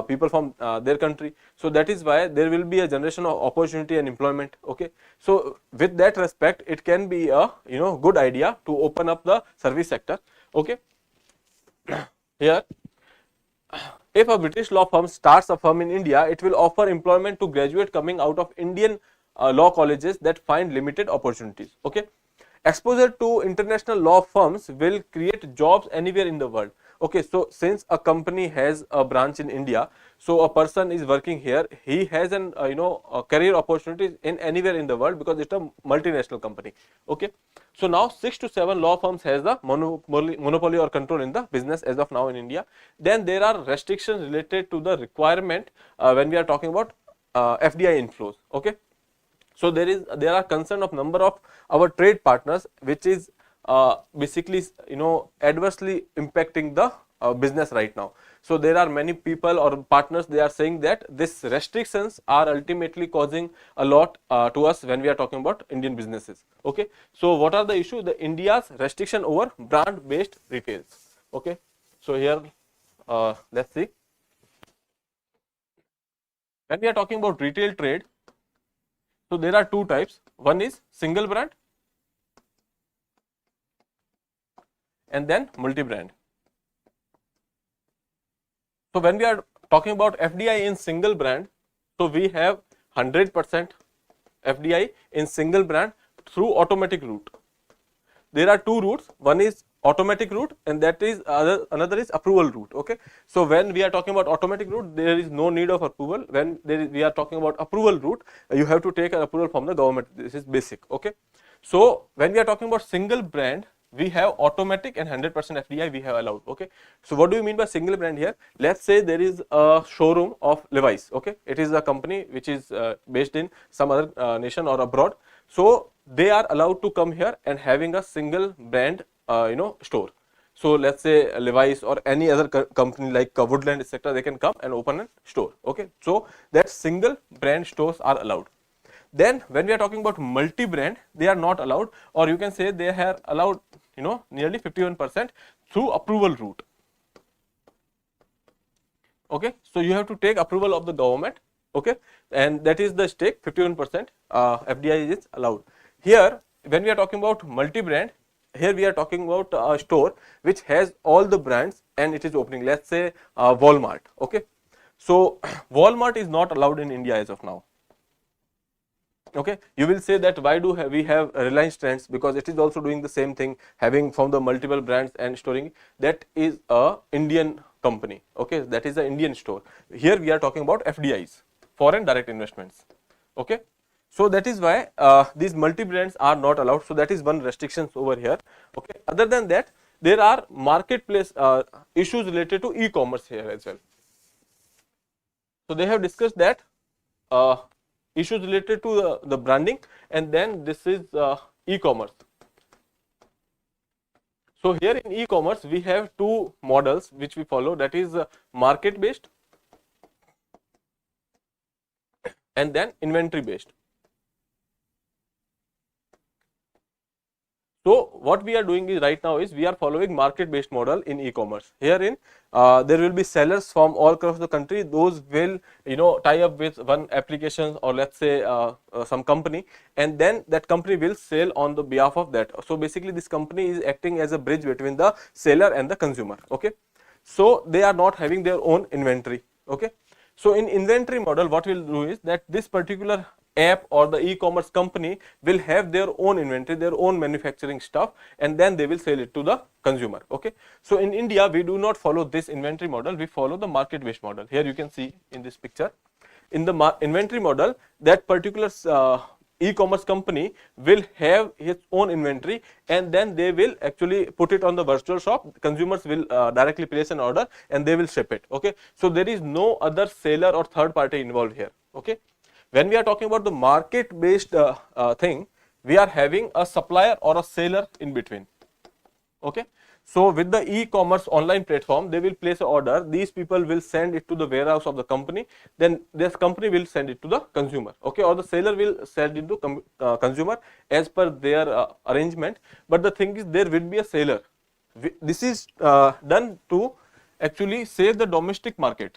people from their country. So that is why there will be a generation of opportunity and employment. Okay, so with that respect, it can be a good idea to open up the service sector. Okay, here if a British law firm starts a firm in India, it will offer employment to graduates coming out of Indian law colleges that find limited opportunities. Okay, exposure to international law firms will create jobs anywhere in the world. Okay, so since a company has a branch in India, so a person is working here, he has an career opportunities in anywhere in the world, because it's a multinational company. Okay, so now 6 to 7 law firms has the monopoly or control in the business as of now in India. Then there are restrictions related to the requirement when we are talking about FDI inflows. Okay, so there are concern of number of our trade partners, which is basically adversely impacting the business right now. So there are many people or partners, they are saying that these restrictions are ultimately causing a lot to us when we are talking about Indian businesses. Okay, so what are the issues? The India's restriction over brand based retails. Okay, so here let's see, when we are talking about retail trade, so there are two types. One is single brand and then multi brand. So when we are talking about FDI in single brand, so we have 100% FDI in single brand through automatic route. There are two routes. One is automatic route, and that is another is approval route. Okay, so when we are talking about automatic route, there is no need of approval. When we are talking about approval route, you have to take an approval from the government. This is basic. Okay, so when we are talking about single brand, we have automatic and 100% FDI we have allowed. Okay, so what do you mean by single brand here? Let's say there is a showroom of Levi's. Okay, it is a company which is based in some other nation or abroad. So they are allowed to come here and having a single brand store. So let's say Levi's or any other company like Woodland, etc., they can come and open a store. Okay, so that single brand stores are allowed. Then when we are talking about multi-brand, they are not allowed, or you can say they are allowed, nearly 51% through approval route. Okay, so you have to take approval of the government. Okay, and that is the stake, 51% FDI is allowed. Here when we are talking about multi-brand, here we are talking about a store which has all the brands and it is opening, let's say Walmart. Okay, so Walmart is not allowed in India as of now. Okay, you will say that why do we have Reliance Trends, because it is also doing the same thing, having from the multiple brands and storing. That is a Indian company. Okay, that is an Indian store. Here we are talking about FDIs, foreign direct investments. Okay, so that is why these multi brands are not allowed. So that is one restrictions over here. Okay, other than that, there are marketplace issues related to e-commerce here as well. So they have discussed that issues related to the branding, and then this is e-commerce. So here in e-commerce we have two models which we follow, that is market based and then inventory based. So what we are doing is right now is we are following market based model in e-commerce. Herein there will be sellers from all across the country. Those will tie up with one application or let's say some company, and then that company will sell on the behalf of that. So basically this company is acting as a bridge between the seller and the consumer. Okay, so they are not having their own inventory. Okay, so in inventory model what we will do is that this particular app or the e-commerce company will have their own inventory, their own manufacturing stuff, and then they will sell it to the consumer. Okay, so in India we do not follow this inventory model, we follow the market based model. Here you can see in this picture, in the inventory model, that particular e-commerce company will have its own inventory, and then they will actually put it on the virtual shop. Consumers will directly place an order and they will ship it. Okay, so there is no other seller or third party involved here. Okay, when we are talking about the market based thing, we are having a supplier or a seller in between. Okay, so with the e-commerce online platform, they will place an order, these people will send it to the warehouse of the company, then this company will send it to the consumer. Okay, or the seller will send it to consumer as per their arrangement. But the thing is, there will be a seller. This is done to actually save the domestic market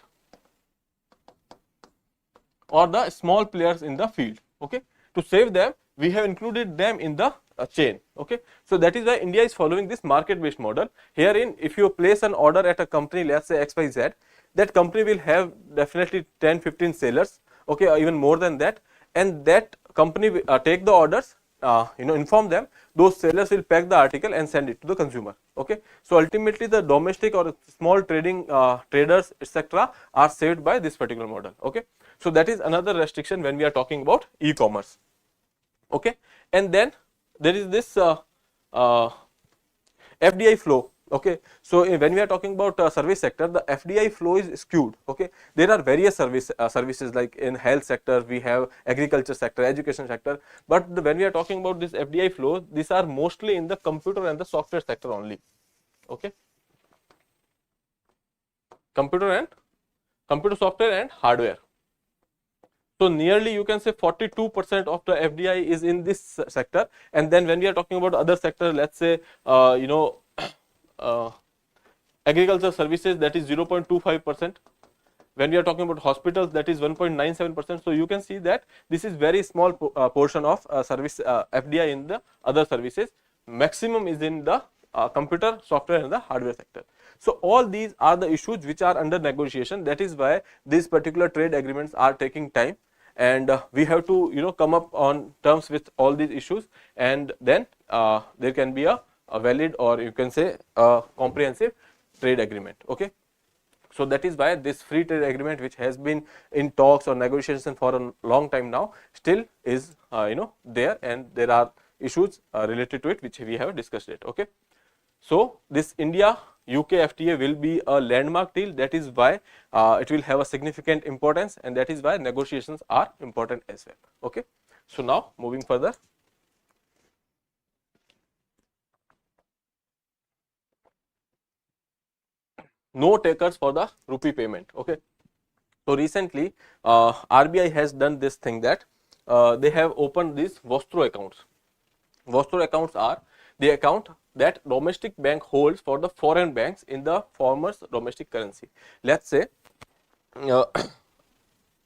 or the small players in the field. Okay, to save them, we have included them in the chain. Okay, so that is why India is following this market based model. Herein, if you place an order at a company, let's say XYZ, that company will have definitely 10-15 sellers, okay, or even more than that, and that company will take the orders, inform them, those sellers will pack the article and send it to the consumer. Okay, so ultimately the domestic or small trading traders etc. are saved by this particular model. Okay, so that is another restriction when we are talking about e-commerce. Okay, and then there is this FDI flow. Okay, so when we are talking about service sector, the FDI flow is skewed. Okay, there are various services like in health sector, we have agriculture sector, education sector, but when we are talking about this FDI flow, these are mostly in the computer and the software sector only. Okay, computer software and hardware. So nearly you can say 42% of the FDI is in this sector, and then when we are talking about other sector, let's say agriculture services, that is 0.25%. When we are talking about hospitals, that is 1.97%. So you can see that this is very small portion of service FDI in the other services. Maximum is in the computer, software and the hardware sector. So all these are the issues which are under negotiation. That is why these particular trade agreements are taking time, and we have to come up on terms with all these issues, and then there can be a valid, or you can say a comprehensive trade agreement. Okay, so that is why this free trade agreement, which has been in talks or negotiation for a long time now, still is there, and there are issues related to it which we have discussed it. Okay, so this India UK FTA will be a landmark deal. That is why it will have a significant importance, and that is why negotiations are important as well. Okay, so now moving further. No takers for the rupee payment. Okay, so recently RBI has done this thing that they have opened these Vostro accounts. Vostro accounts are the account that domestic bank holds for the foreign banks in the former's domestic currency. Let's say uh,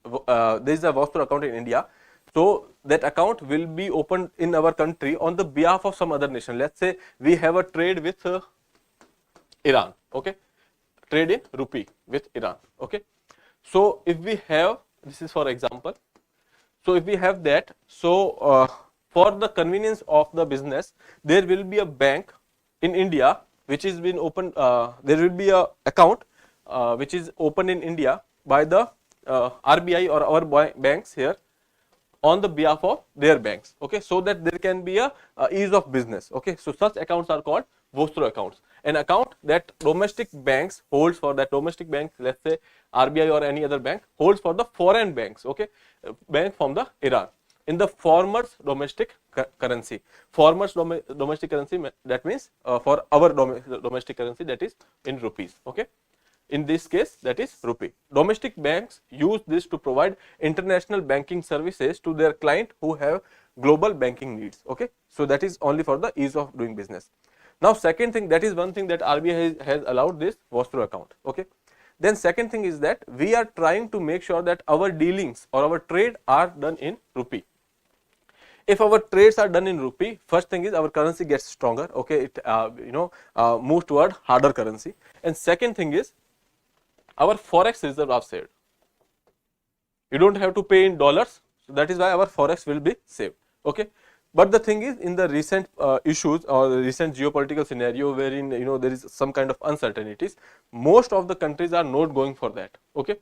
there is a Vostro account in India. So that account will be opened in our country on the behalf of some other nation. Let's say we have a trade with Iran, okay, trade in rupee with Iran, okay. So if we have, this is for example, so if we have that, so for the convenience of the business, there will be a bank in India which is been opened, there will be a account which is opened in India by the RBI or our banks here on the behalf of their banks, okay, so that there can be a ease of business, okay. So such accounts are called Vostro accounts. An account that domestic banks holds for that domestic bank, let's say RBI or any other bank holds for the foreign banks, okay, bank from the Iran in the former's domestic currency. Former's domestic currency, that means for our domestic currency, that is in rupees, okay. In this case, that is rupee. Domestic banks use this to provide international banking services to their client who have global banking needs, okay. So that is only for the ease of doing business. Now second thing, that is one thing that RBI has allowed this Vostro account, okay. Then second thing is that we are trying to make sure that our dealings or our trade are done in rupee. If our trades are done in rupee, first thing is our currency gets stronger, okay, it moves toward harder currency. And second thing is our forex reserve are saved. You don't have to pay in dollars, so that is why our forex will be saved, okay. But the thing is, in the recent issues or the recent geopolitical scenario wherein there is some kind of uncertainties, most of the countries are not going for that, okay.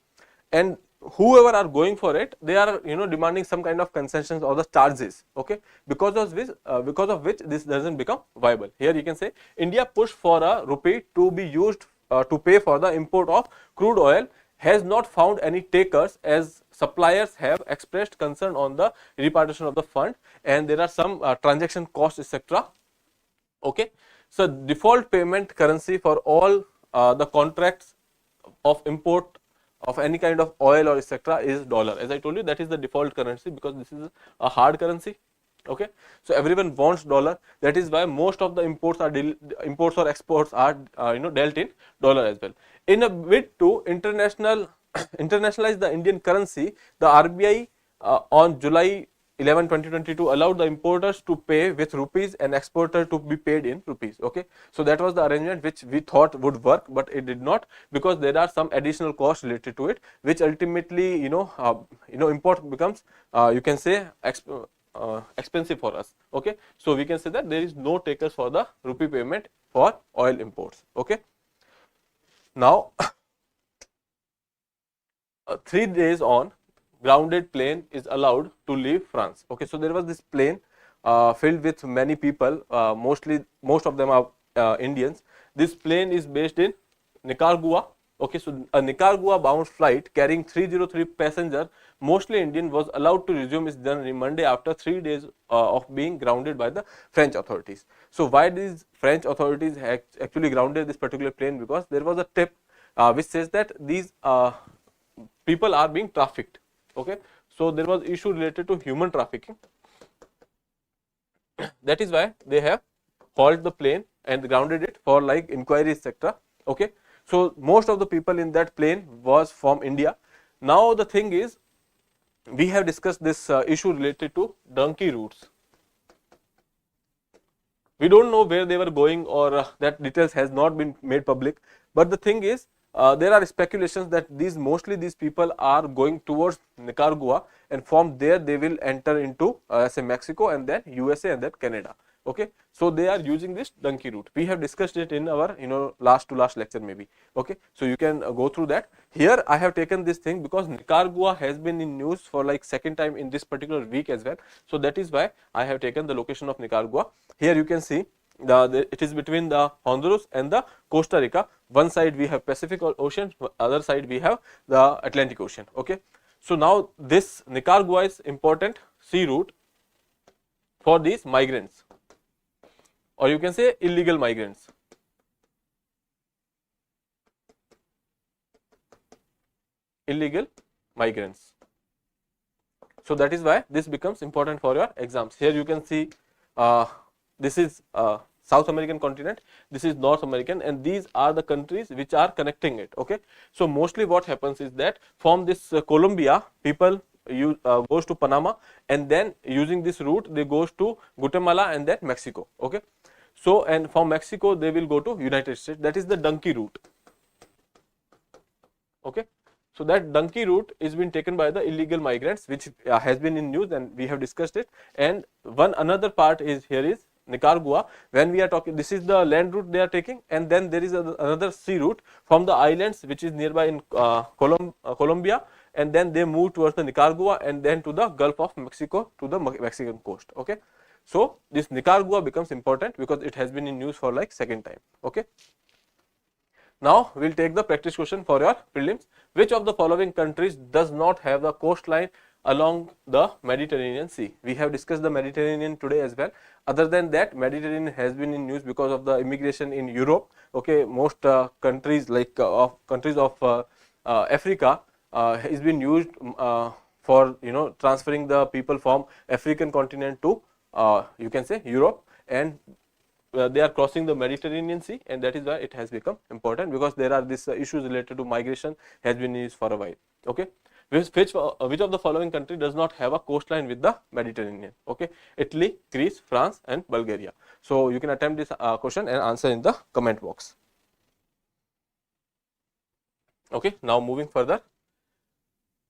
And whoever are going for it, they are demanding some kind of concessions or the charges, okay, because of which this doesn't become viable. Here you can say India pushed for a rupee to be used to pay for the import of crude oil, has not found any takers as suppliers have expressed concern on the repartition of the fund, and there are some transaction costs, etc. Okay, so default payment currency for all the contracts of import of any kind of oil or etc. is dollar. As I told you, that is the default currency because this is a hard currency. Okay, so everyone wants dollar. That is why most of the imports or exports are dealt in dollar as well. In a bid to internationalize the Indian currency, the RBI on July 11, 2022 allowed the importers to pay with rupees and exporter to be paid in rupees. Okay, so that was the arrangement which we thought would work, but it did not, because there are some additional costs related to it, which ultimately import becomes you can say expensive for us. Okay, so we can say that there is no takers for the rupee payment for oil imports. Okay, now 3 days on, grounded plane is allowed to leave France. Okay, so there was this plane filled with many people, most of them are Indians. This plane is based in Nicaragua. Okay, so a Nicaragua bound flight carrying 303 passengers, mostly Indian, was allowed to resume its journey Monday after 3 days of being grounded by the French authorities. So why these French authorities actually grounded this particular plane? Because there was a tip which says that these people are being trafficked. Okay, so there was issue related to human trafficking. That is why they have halted the plane and grounded it for like inquiries, etc. Okay, so most of the people in that plane was from India. Now the thing is, we have discussed this issue related to donkey routes. We don't know where they were going, or that details has not been made public, but the thing is, there are speculations that mostly these people are going towards Nicaragua, and from there they will enter into say Mexico and then USA and then Canada. Okay, so they are using this donkey route. We have discussed it in our last to last lecture maybe. Okay, so you can go through that. Here I have taken this thing because Nicaragua has been in news for like second time in this particular week as well. So that is why I have taken the location of Nicaragua. Here you can see it is between the Honduras and the Costa Rica. One side we have Pacific Ocean, other side we have the Atlantic Ocean. Okay, so now this Nicaragua is important sea route for these migrants, or you can say illegal migrants. Illegal migrants. So that is why this becomes important for your exams. Here you can see this is South American continent, this is North American, and these are the countries which are connecting it. Okay, so mostly what happens is that from this Colombia, people goes to Panama, and then using this route they goes to Guatemala and then Mexico. Okay, so and from Mexico they will go to United States. That is the donkey route. Okay, so that donkey route is been taken by the illegal migrants, which has been in news and we have discussed it. And one another part is here is Nicaragua. When we are talking, this is the land route they are taking, and then there is another sea route from the islands which is nearby in Colombia, and then they move towards the Nicaragua and then to the Gulf of Mexico, to the Mexican coast. Okay, so this Nicaragua becomes important because it has been in news for like second time. Okay. Now we will take the practice question for your prelims. Which of the following countries does not have the coastline along the Mediterranean Sea? We have discussed the Mediterranean today as well. Other than that, Mediterranean has been in news because of the immigration in Europe. Okay, most countries like countries of Africa has been used for transferring the people from African continent to you can say Europe, and they are crossing the Mediterranean Sea, and that is why it has become important, because there are these issues related to migration has been used for a while. Okay, which of the following country does not have a coastline with the Mediterranean? Okay, Italy, Greece, France, and Bulgaria. So you can attempt this question and answer in the comment box. Okay, now moving further.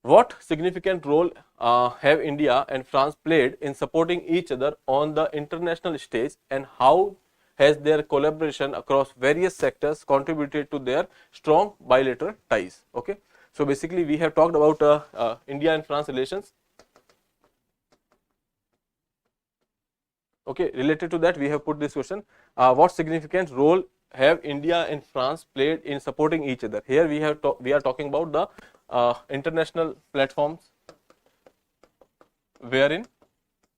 What significant role have India and France played in supporting each other on the international stage, and how has their collaboration across various sectors contributed to their strong bilateral ties? Okay, so basically we have talked about India and France relations. Okay, related to that we have put this question: what significant role have India and France played in supporting each other? Here we are talking about the international platforms wherein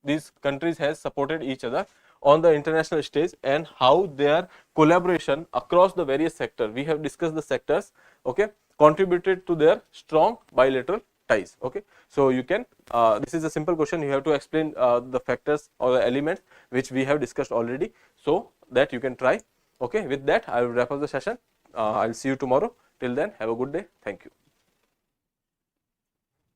these countries has supported each other on the international stage, and how their collaboration across the various sectors, we have discussed the sectors, okay, contributed to their strong bilateral ties. Okay, so you can this is a simple question, you have to explain the factors or the elements which we have discussed already, so that you can try. Okay, with that I will wrap up the session. I will see you tomorrow. Till then, have a good day. Thank you.